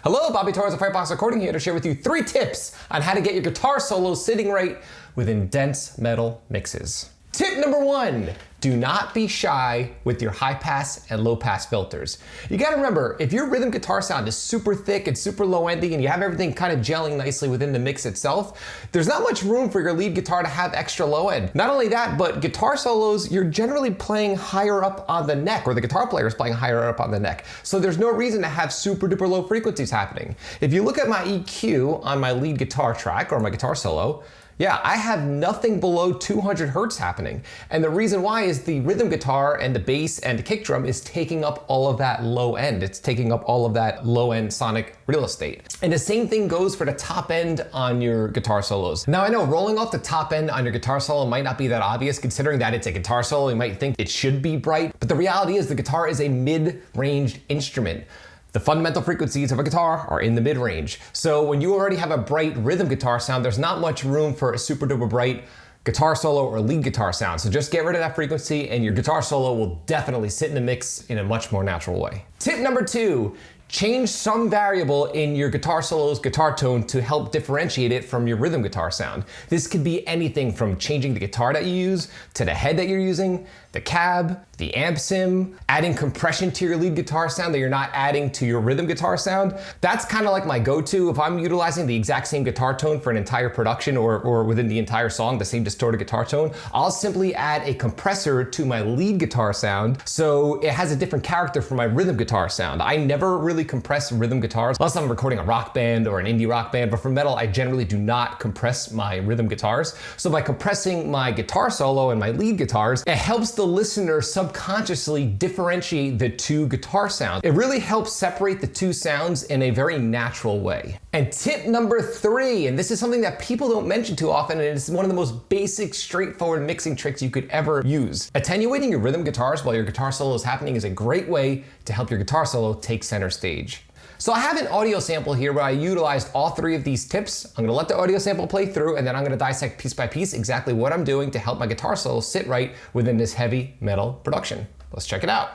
Hello, Bobby Torres of Frightbox Recording here to share with you 3 tips on how to get your guitar solos sitting right within dense metal mixes. Tip number 1, do not be shy with your high pass and low pass filters. You gotta remember, if your rhythm guitar sound is super thick and super low ending and you have everything kind of gelling nicely within the mix itself, there's not much room for your lead guitar to have extra low end. Not only that, but guitar solos, you're generally playing higher up on the neck, or the guitar player is playing higher up on the neck. So there's no reason to have super duper low frequencies happening. If you look at my EQ on my lead guitar track or my guitar solo, yeah, I have nothing below 200 hertz happening. And the reason why is the rhythm guitar and the bass and the kick drum is taking up all of that low end. It's taking up all of that low end sonic real estate. And the same thing goes for the top end on your guitar solos. Now I know rolling off the top end on your guitar solo might not be that obvious considering that it's a guitar solo. You might think it should be bright, but the reality is the guitar is a mid-range instrument. The fundamental frequencies of a guitar are in the mid-range. So when you already have a bright rhythm guitar sound, there's not much room for a super duper bright guitar solo or lead guitar sound. So just get rid of that frequency and your guitar solo will definitely sit in the mix in a much more natural way. Tip number 2, change some variable in your guitar solo's guitar tone to help differentiate it from your rhythm guitar sound. This could be anything from changing the guitar that you use, to the head that you're using, the cab, the amp sim, adding compression to your lead guitar sound that you're not adding to your rhythm guitar sound. That's kind of like my go-to. If I'm utilizing the exact same guitar tone for an entire production or within the entire song, the same distorted guitar tone, I'll simply add a compressor to my lead guitar sound so it has a different character for my rhythm guitar sound. I never really compress rhythm guitars unless I'm recording a rock band or an indie rock band, but for metal, I generally do not compress my rhythm guitars. So by compressing my guitar solo and my lead guitars, it helps the listener subconsciously differentiate the two guitar sounds. It really helps separate the two sounds in a very natural way. And tip number 3, and this is something that people don't mention too often, and it's one of the most basic, straightforward mixing tricks you could ever use. Attenuating your rhythm guitars while your guitar solo is happening is a great way to help your guitar solo take center stage. So I have an audio sample here where I utilized all 3 of these tips. I'm gonna let the audio sample play through and then I'm gonna dissect piece by piece exactly what I'm doing to help my guitar solo sit right within this heavy metal production. Let's check it out.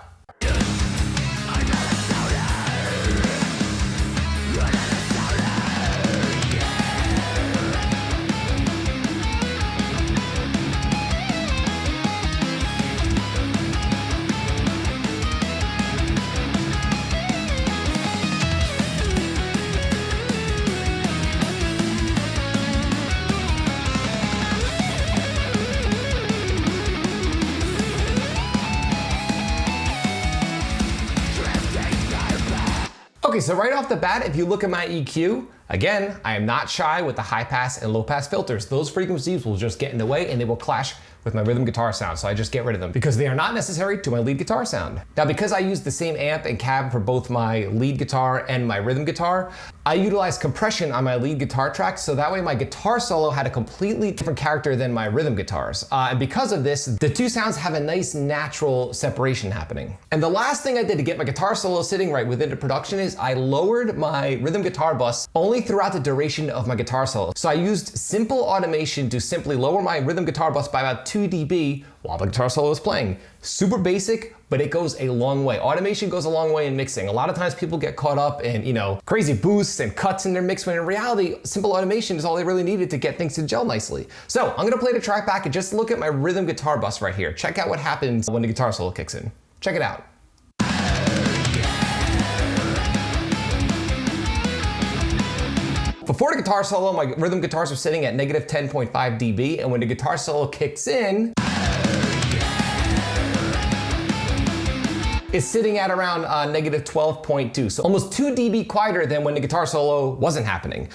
Okay, so right off the bat, if you look at my EQ, again, I am not shy with the high pass and low pass filters. Those frequencies will just get in the way and they will clash with my rhythm guitar sound, so I just get rid of them because they are not necessary to my lead guitar sound. Now, because I use the same amp and cab for both my lead guitar and my rhythm guitar, I utilize compression on my lead guitar track, so that way my guitar solo had a completely different character than my rhythm guitars. And because of this, the two sounds have a nice natural separation happening. And the last thing I did to get my guitar solo sitting right within the production is I lowered my rhythm guitar bus only throughout the duration of my guitar solo. So I used simple automation to simply lower my rhythm guitar bus by about 2 dB while the guitar solo is playing. Super basic, but it goes a long way. Automation goes a long way in mixing. A lot of times people get caught up in, crazy boosts and cuts in their mix when in reality, simple automation is all they really needed to get things to gel nicely. So I'm gonna play the track back and just look at my rhythm guitar bus right here. Check out what happens when the guitar solo kicks in. Check it out. Before the guitar solo, my rhythm guitars are sitting at negative 10.5 dB, and when the guitar solo kicks in, it's sitting at around negative 12.2, so almost 2 dB quieter than when the guitar solo wasn't happening.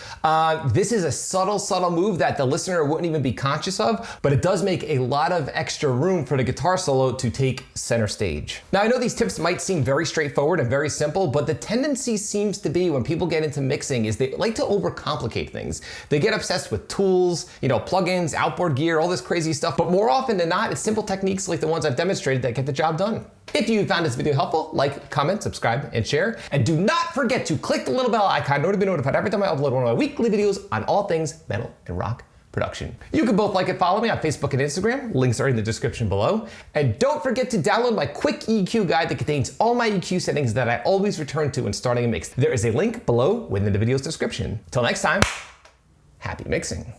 This is a subtle move that the listener wouldn't even be conscious of, but it does make a lot of extra room for the guitar solo to take center stage. Now I know these tips might seem very straightforward and very simple, but the tendency seems to be when people get into mixing is they like to overcomplicate things. They get obsessed with tools, plugins, outboard gear, all this crazy stuff, but more often than not, it's simple techniques like the ones I've demonstrated that get the job done. If you found this video helpful, like, comment, subscribe, and share. And do not forget to click the little bell icon in order to be notified every time I upload one of my weekly videos on all things metal and rock production. You can both like and follow me on Facebook and Instagram. Links are in the description below. And don't forget to download my quick EQ guide that contains all my EQ settings that I always return to when starting a mix. There is a link below within the video's description. Till next time, happy mixing.